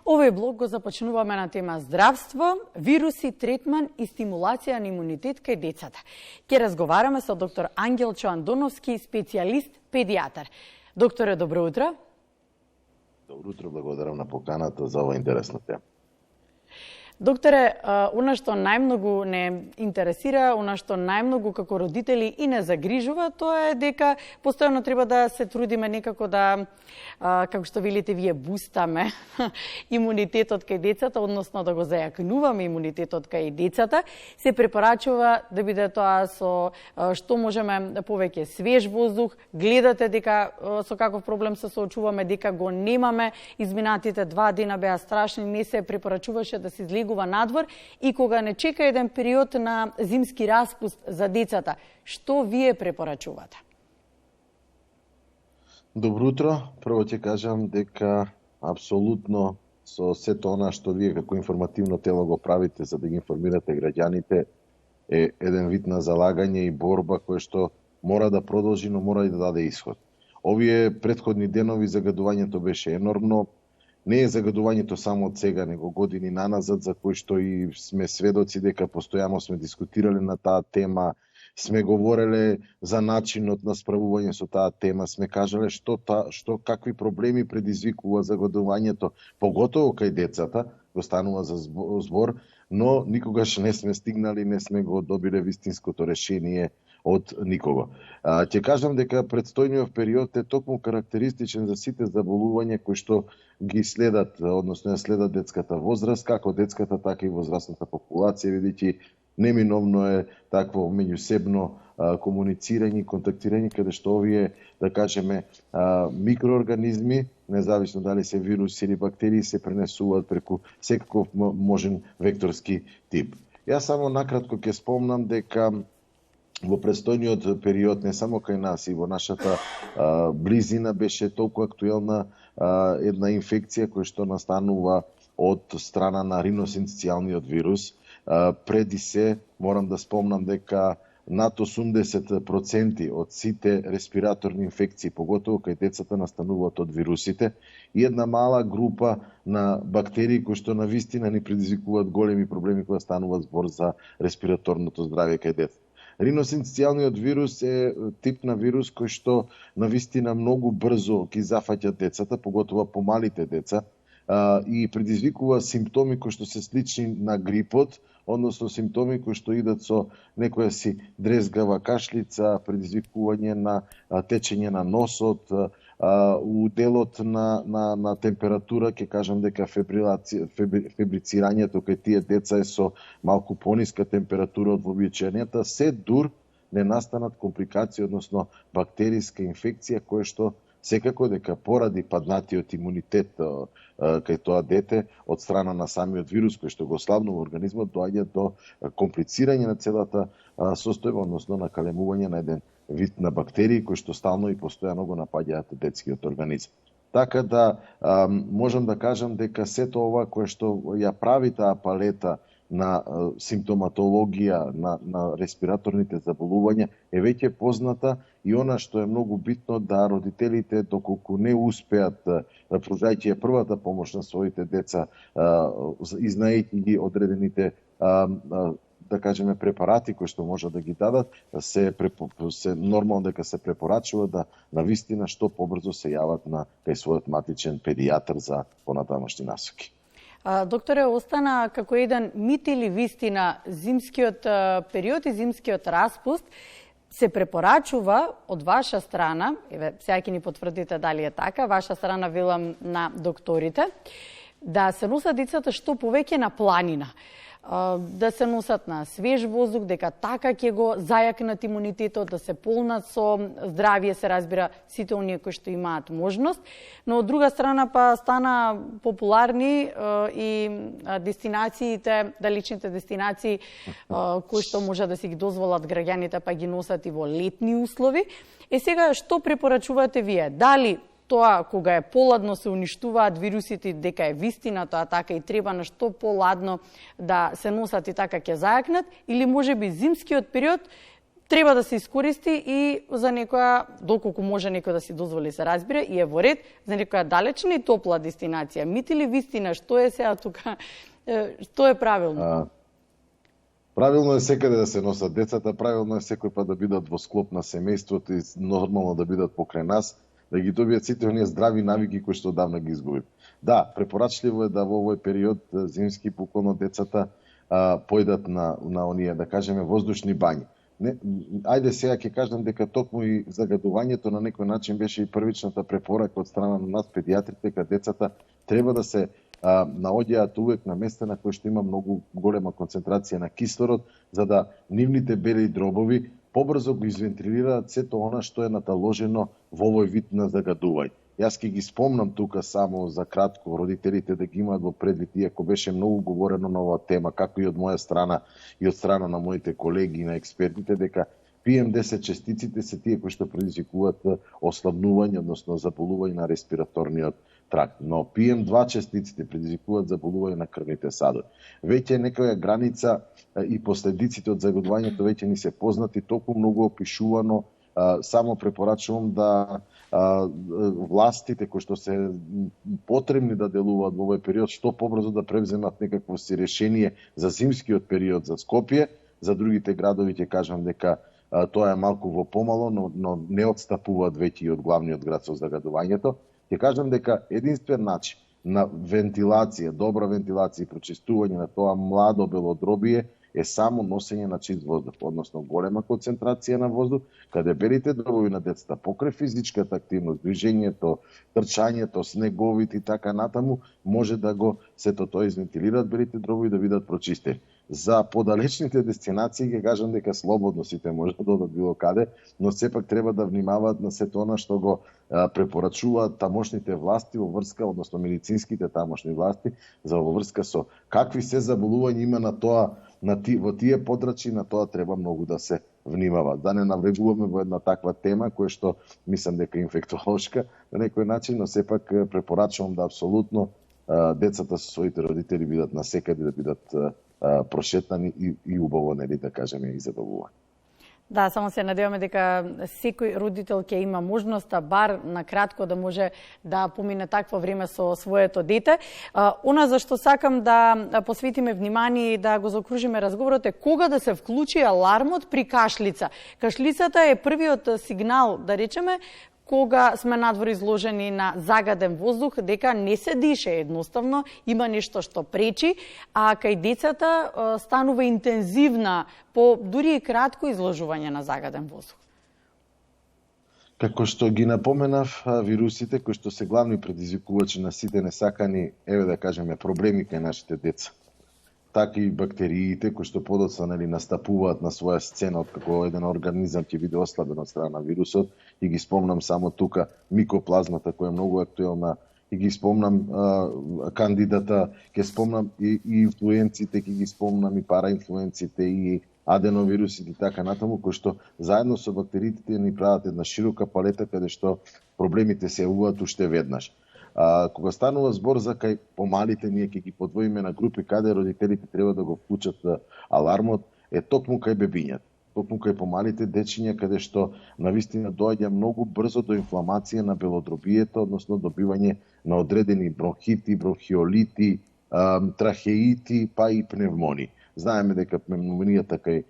Овој блог го започнуваме на тема здравство, вируси, третман и стимулација на имунитет кај децата. Ке разговараме со доктор Ангелчо Андоновски, специјалист педијатар. Докторе, добро утро. Добро утро, благодарам на поканата за ова интересна тема. Докторе, она што најмногу не интересира, она што најмногу како родители и не загрижува, тоа е дека постојано треба да се трудиме некако да, како што велите вие, бустаме имунитетот кај децата, односно да го зајакнуваме имунитетот кај децата. Се препорачува да биде тоа со што можеме повеќе свеж воздух. Гледате дека со каков проблем се соочуваме, дека го немаме. Изминатите 2 дена беа страшни, не се препорачуваше да се излегува надвор и кога не чека еден период на зимски распуст за децата. Што вие препорачувате? Добро утро. Прво ќе кажам дека апсолутно со сето она што вие како информативно тело го правите за да ги информирате граѓаните е еден вид на залагање и борба која што мора да продолжи, но мора и да даде исход. Овие претходни денови загадувањето беше енормно. Не е загадувањето само од сега, него години наназад, за кои што и сме сведоци дека постојано сме дискутирале на таа тема, сме говореле за начинот на справување со таа тема, сме кажале што какви проблеми предизвикува загадувањето, поготово кај децата, го станува за збор, но никогаш не сме стигнали, не сме го добиле вистинското решение од никого. Ќе кажам дека предстојниот период е токму карактеристичен за сите заболувања кои што ги следат, односно ја следат детската возраст, како детската, така и возрастната популација, бидејќи неминовно е такво меѓусебно комуницирање и контактирање, каде што овие, да кажеме, микроорганизми, независно дали се вируси или бактерии, се пренесуваат преку секаков можен векторски тип. Јас само накратко ќе спомнам дека во престојниот период, не само кај нас, и во нашата близина беше толку актуелна една инфекција која што настанува од страна на риносинцијалниот вирус. Преди се, морам да спомнам дека над 80% од сите респираторни инфекции, поготово кај децата, настануваат од вирусите, и една мала група на бактерии кои што навистина ни предизвикуваат големи проблеми кога станува збор за респираторното здравје кај децата. Риносинцијалниот вирус е тип на вирус кој што навистина многу брзо ги зафаќа децата, поготово помалите деца, и предизвикува симптоми кои што се слични на грипот, односно симптоми кои што идат со некоја си дрезгава кашлица, предизвикување на течење на носот, у делот на температура, ќе кажам дека фебрицирањето кај тие деца е со малку пониска температура од вообичаената, се дур не настанат компликации, односно бактериска инфекција, која што секако дека поради паднатиот имунитет кај тоа дете од страна на самиот вирус кој што го слабнува организмот, доаѓа до комплицирање на целата состојба, односно накалемување на еден вид на бактерии кои што стално и постојано го напаѓаат детскиот организам. Така да можам да кажам дека сето ова кое што ја прави таа палета на симптоматологија на респираторните заболувања е веќе позната, и она што е многу битно да родителите, доколку не успеат, пруžајќи ја првата помош на своите деца, изнаејќи ги одредените да кажеме препарати кои што може да ги дадат, се нормално дека се препорачува да навистина што побрзо се јават на кај својот матичен педијатар за понатамошни насоки. Докторе, остана како еден мит или вистина зимскиот период и зимскиот распуст. Се препорачува од ваша страна, еве сега ќе ни потврдите дали е така, ваша страна, велам на докторите, да се носат децата што повеќе на планина, да се носат на свеж воздух, дека така ќе го зајакнат имунитетот, да се полнат со здравје, се разбира, сите оние кои што имаат можност, но од друга страна па стана популарни и дестинациите, далечните дестинации кои што може да си ги дозволат граѓаните, па ги носат и во летни услови. Сега, што препорачувате вие? Дали тоа кога е поладно се уништуваат вирусите, дека е вистина тоа така и треба на што поладно да се носат и така ќе зајакнат, или можеби зимскиот период треба да се искористи и за некоја, доколку може некој да си дозволи се разбира, и е во ред за некоја далечна и топла дестинација. Мит или вистина, што е сега тука, што е правилно? Правилно е секаде да се носат децата, правилно е секој пат да бидат во склоп на семејството и нормално да бидат покрај нас, да ги добијат сите оние здрави навики кои што одавна ги изгубим. Да, препорачливо е да во овој период зимски поколно децата појдат на оние, да кажеме, воздушни бањи. Не, ајде сега ќе кажам дека токму и загадувањето на некој начин беше и првичната препорака од страна на нас педиатрите, дека децата треба да се наоѓаат увек на места на кои што има многу голема концентрација на кислород, за да нивните бели дробови побрзо го извентилираат сето она што е наталожено во овој вид на загадување. Јас ќе ги спомнам тука само за кратко родителите да ги имаат во предвид, иако беше многу говорено на оваа тема, како и од моја страна и од страна на моите колеги и на експертите, дека PM10 частиците се тие кои што предизвикуваат ослабнување, односно заболување на респираторниот тракт. Но PM2 частиците предизвикуваат заболување на крвните садови. Веќе некоја граница и последиците од загадувањето веќе ни се познати, толку многу опишувано. Само препорачувам да властите кои што се потребни да делуваат во овој период што побрзо да превземат некакво си решение за зимскиот период за Скопје. За другите градови ќе кажам дека тоа е малку во помало, но не отстапуваат веќе и од главниот град со загадувањето. Ќе кажам дека единствен начин на вентилација, добра вентилација и прочистување на тоа младо белодробие е само носење на чист воздух, односно голема концентрација на воздух, каде белите дробови на децата покрај физичката активност, движењето, трчањето, снеговите и така натаму, може да го сето тоа извентилираат белите дробови да бидат прочистени. За подалечните дестинации ќе кажам дека слободно сите може да одат било каде, но сепак треба да внимаваат на сето она што го препорачуваат тамошните власти во врска, односно медицинските тамошни власти, за во врска со какви се заболувања има на тоа, во тие подрачи, на тоа треба многу да се внимава. Да не навлегуваме во една таква тема, која што мислам дека е инфектолошка на некој начин, но сепак препорачувам да апсолутно децата со своите родители бидат насекаде, да бидат прошетани и убаво, нели да кажеме, и забавувани. Да, само се надеваме дека секој родител ќе има можноста бар на кратко да може да помине такво време со своето дете. Она за што сакам да посветиме внимание и да го заокружиме разговорот е кога да се вклучи алармот при кашлица. Кашлицата е првиот сигнал, да речеме, кога сме надвор изложени на загаден воздух, дека не се дише едноставно, има нешто што пречи, а кај децата станува интензивна по дури и кратко изложување на загаден воздух. Како што ги напоменав, вирусите кои што се главни предизвикувачи на сите несакани, еве да кажеме, проблеми кај нашите деца, така и бактериите кои што подоцна настапуваат на своја сцена од како еден организам ќе биде ослабен од страна на вирусот, и ги спомнам само тука микоплазмата која е многу актуелна, и ги спомнам кандидата, ќе спомнам и инфлуенците, ќе ги спомнам и параинфлуенците и аденовирусите и така натаму, кои што заедно со бактериите ни прават една широка палета каде што проблемите се јавуваат уште веднаш. Кога станува збор за кај помалите, ние ќе ги подвоиме на групи каде родителите треба да го вклучат алармот, е токму кај бебињата, токму кај помалите дечиња, каде што навистина доаѓа многу брзо до инфламација на белодробието, односно добивање на одредени бронхити, бронхиолити, трахеити, па и пневмонии. Знаеме дека пневмонијата кај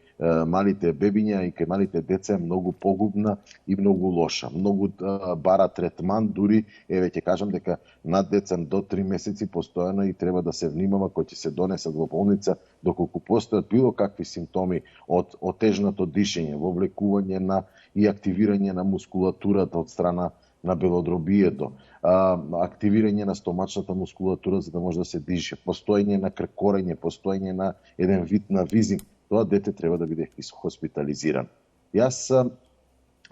малите бебиња и кај малите деца е многу погубна и многу лоша. Многу бара третман, дури, еве ќе кажам дека над деца до 3 месеци постојано и треба да се внимава кои ќе се донесат во болница, доколку постојат било какви симптоми од отежнато дишење, вовлекување на и активирање на мускулатурата од страна на белодробието, активирање на стомачната мускулатура за да може да се дише, постоење на кркорење, постоење на еден вид на визинг, тоа дете треба да биде хоспитализиран. Јас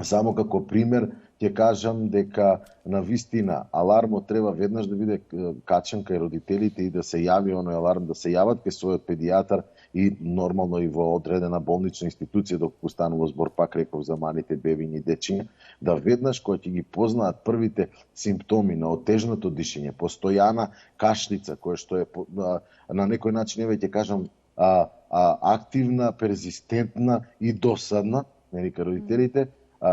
само како пример ќе кажам дека на вистина алармот треба веднаш да биде качен кај родителите и да се јави оној аларм, да се јават кај својот педијатар и нормално и во одредена болнична институција, доколку станува збор, пак реков, за малите бебиња и дечиња, да веднаш кога ќе ги познаат првите симптоми на отежното дишење, постојана кашлица, која што е на некој начин, еве ќе кажам, активна, перзистентна и досадна, нели, родителите,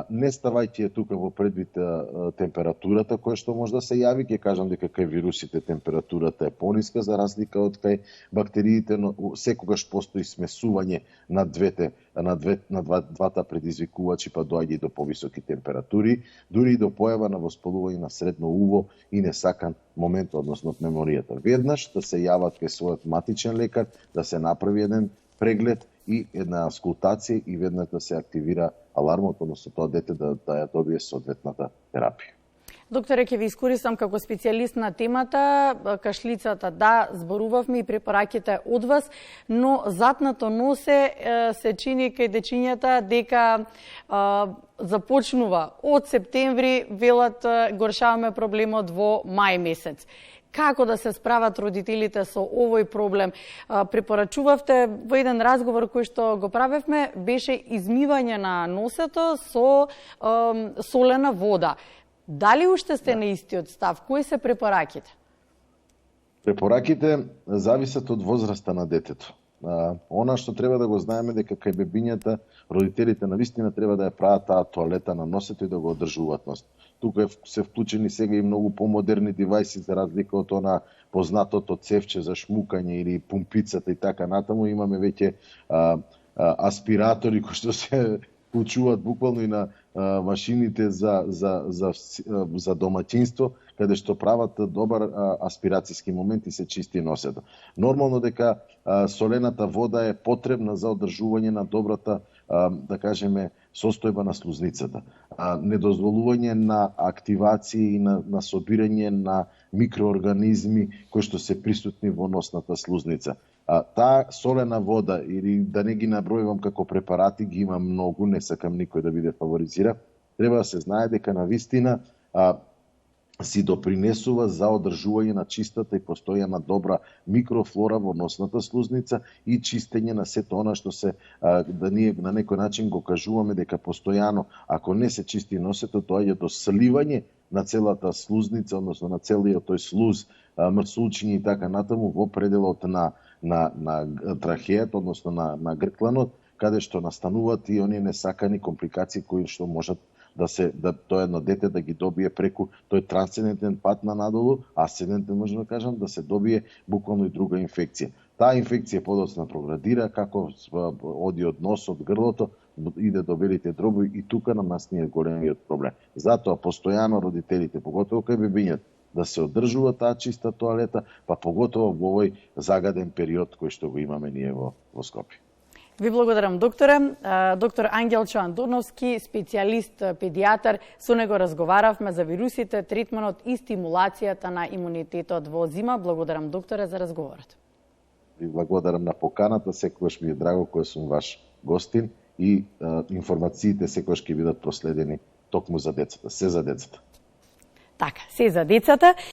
не ставајќи тука во предвид температурата која што може да се јави, ќе кажам дека кај вирусите температурата е пониска за разлика од кај бактериите, но секогаш постои смесување на двата предизвикувачи, па доаѓа и до повисоки температури, дури и до појава на воспалување на средно уво и несакан момент, односно пневмонијата. Веднаш да се јават кај својот матичен лекар, да се направи еден преглед и една аскултација и веднаш да се активира алармот, односно тоа дете да ја добие соодветната терапија. Докторе, ќе ви искористам како специјалист на темата, кашлицата, да, зборувавме и препораките од вас, но затнато носе се чини кај дечињата дека започнува од септември, велат го решаваме проблемот во мај месец. Како да се справат родителите со овој проблем? Препорачувавте во еден разговор кој што го правевме, беше измивање на носето со солена вода. Дали уште сте на истиот став? Кои се препораките? Препораките зависат од возраста на детето. Она што треба да го знаеме дека кај бебињата родителите навистина треба да ја прават таа тоалета на носето и да го одржуваат носето. Тука се вклучени сега и многу помодерни девајси за разлика од она познатото цевче за шмукање или пумпицата и така натаму. Имаме веќе аспиратори кои што се вклучуваат буквално и на машините за домаќинство, каде што прават добар аспирацијски момент и се чисти носето. Нормално дека солената вода е потребна за одржување на добрата, да кажеме, состојба на слузницата. Недозволување на активација и на собирање на микроорганизми кои што се присутни во носната слузница. Таа солена вода, или да не ги набројувам како препарати, ги има многу, не сакам никој да биде фаворизира, треба да се знае дека навистина си допринесува за одржување на чистата и постојана добра микрофлора во носната слузница и чистење на сето она што се, да ние на некој начин го кажуваме дека постојано, ако не се чисти носето, доаѓа до сливање на целата слузница, односно на целиот тој слуз, мрсулчиња и така натаму во пределот на трахејата, односно на гркланот, каде што настануваат и оние несакани компликации кои што можат да тоа едно дете да ги добие преку тој трансцендентен пат на надолу, асцендентен можеме да кажам, да се добие буквално и друга инфекција. Таа инфекција подоцна проградира како оди од носот, грлото, иде до белите дробови и тука на нас ни е големиот проблем. Затоа постојано родителите, поготово кај бебињата, да се одржува таа чиста тоалета, па поготово во овој загаден период кој што го имаме ние во Скопје. Ви благодарам, докторе. Доктор Ангелчо Андоновски, специјалист педијатар, со него разговаравме за вирусите, третманот и стимулацијата на имунитетот во зима. Благодарам, докторе, за разговорот. Ви благодарам на поканата, секогаш ми е драго кој сум ваш гостин и информациите секогаш ќе бидат проследени токму за децата, се за децата. Така, се за децата.